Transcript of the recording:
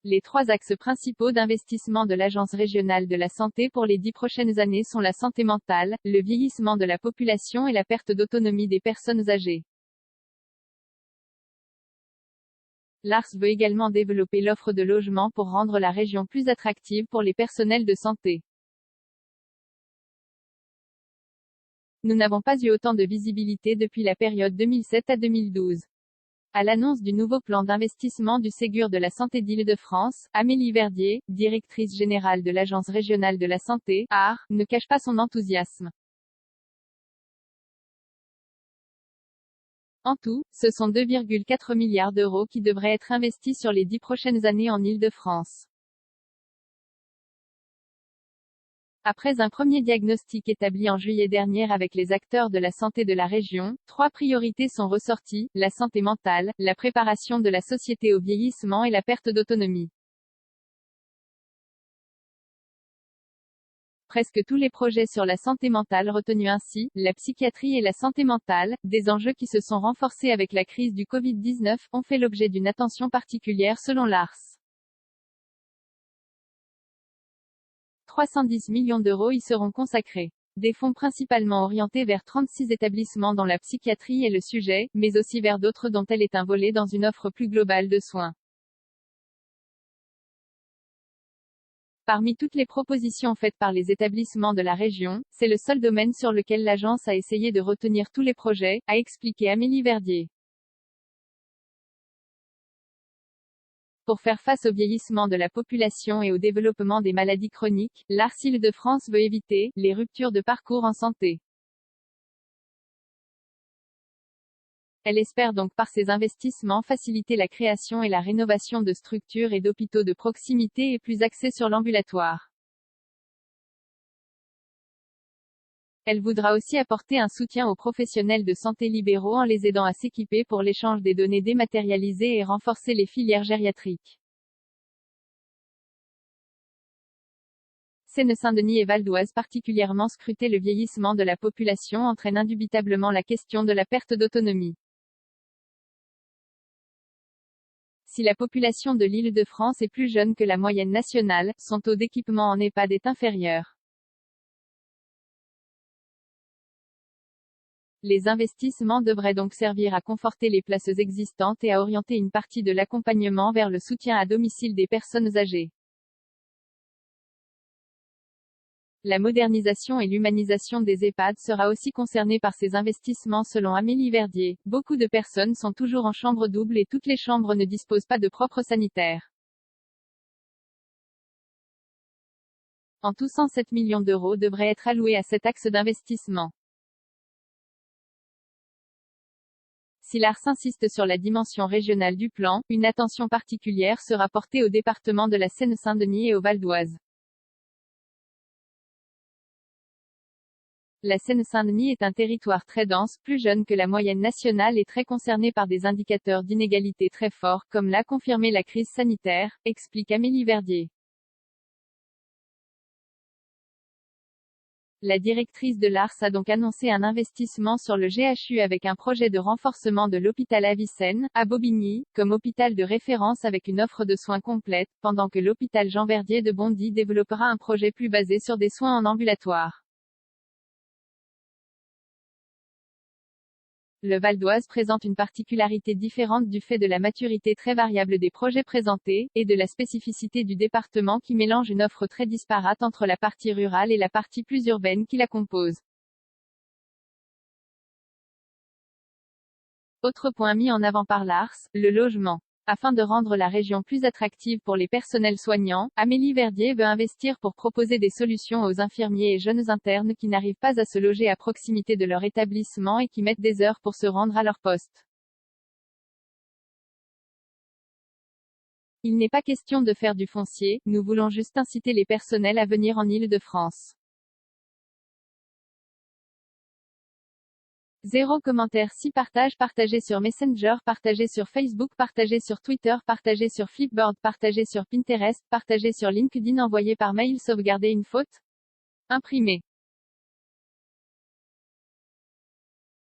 Les 3 axes principaux d'investissement de l'Agence régionale de la santé pour les 10 prochaines années sont la santé mentale, le vieillissement de la population et la perte d'autonomie des personnes âgées. L'ARS veut également développer l'offre de logements pour rendre la région plus attractive pour les personnels de santé. Nous n'avons pas eu autant de visibilité depuis la période 2007 à 2012. À l'annonce du nouveau plan d'investissement du Ségur de la santé d'Île-de-France, Amélie Verdier, directrice générale de l'Agence régionale de la santé, ARS, ne cache pas son enthousiasme. En tout, ce sont 2,4 milliards d'euros qui devraient être investis sur les 10 prochaines années en Île-de-France. Après un premier diagnostic établi en juillet dernier avec les acteurs de la santé de la région, 3 priorités sont ressorties: la santé mentale, la préparation de la société au vieillissement et la perte d'autonomie. Presque tous les projets sur la santé mentale retenus ainsi, la psychiatrie et la santé mentale, des enjeux qui se sont renforcés avec la crise du Covid-19, ont fait l'objet d'une attention particulière selon l'ARS. 310 millions d'euros y seront consacrés. Des fonds principalement orientés vers 36 établissements dont la psychiatrie est le sujet, mais aussi vers d'autres dont elle est un volet dans une offre plus globale de soins. Parmi toutes les propositions faites par les établissements de la région, c'est le seul domaine sur lequel l'agence a essayé de retenir tous les projets, a expliqué Amélie Verdier. Pour faire face au vieillissement de la population et au développement des maladies chroniques, l'ARS Île-de-France veut éviter les ruptures de parcours en santé. Elle espère donc par ces investissements faciliter la création et la rénovation de structures et d'hôpitaux de proximité et plus axés sur l'ambulatoire. Elle voudra aussi apporter un soutien aux professionnels de santé libéraux en les aidant à s'équiper pour l'échange des données dématérialisées et renforcer les filières gériatriques. Seine-Saint-Denis et Val d'Oise particulièrement scrutés, le vieillissement de la population entraîne indubitablement la question de la perte d'autonomie. Si la population de l'Île-de-France est plus jeune que la moyenne nationale, son taux d'équipement en EHPAD est inférieur. Les investissements devraient donc servir à conforter les places existantes et à orienter une partie de l'accompagnement vers le soutien à domicile des personnes âgées. La modernisation et l'humanisation des EHPAD sera aussi concernée par ces investissements selon Amélie Verdier. Beaucoup de personnes sont toujours en chambre double et toutes les chambres ne disposent pas de propre sanitaire. En tout, 107 millions d'euros devraient être alloués à cet axe d'investissement. Si l'ARS insiste sur la dimension régionale du plan, une attention particulière sera portée au département de la Seine-Saint-Denis et au Val d'Oise. La Seine-Saint-Denis est un territoire très dense, plus jeune que la moyenne nationale et très concerné par des indicateurs d'inégalité très forts, comme l'a confirmé la crise sanitaire, explique Amélie Verdier. La directrice de l'ARS a donc annoncé un investissement sur le GHU avec un projet de renforcement de l'hôpital Avicenne, à Bobigny, comme hôpital de référence avec une offre de soins complète, pendant que l'hôpital Jean-Verdier de Bondy développera un projet plus basé sur des soins en ambulatoire. Le Val d'Oise présente une particularité différente du fait de la maturité très variable des projets présentés, et de la spécificité du département qui mélange une offre très disparate entre la partie rurale et la partie plus urbaine qui la compose. Autre point mis en avant par l'ARS, le logement. Afin de rendre la région plus attractive pour les personnels soignants, Amélie Verdier veut investir pour proposer des solutions aux infirmiers et jeunes internes qui n'arrivent pas à se loger à proximité de leur établissement et qui mettent des heures pour se rendre à leur poste. Il n'est pas question de faire du foncier, nous voulons juste inciter les personnels à venir en Île-de-France. 0 commentaire. Si partage, partagez sur Messenger, partagez sur Facebook, partagez sur Twitter, partagez sur Flipboard, partagez sur Pinterest, partagez sur LinkedIn, envoyé par mail, sauvegarder une faute, imprimé.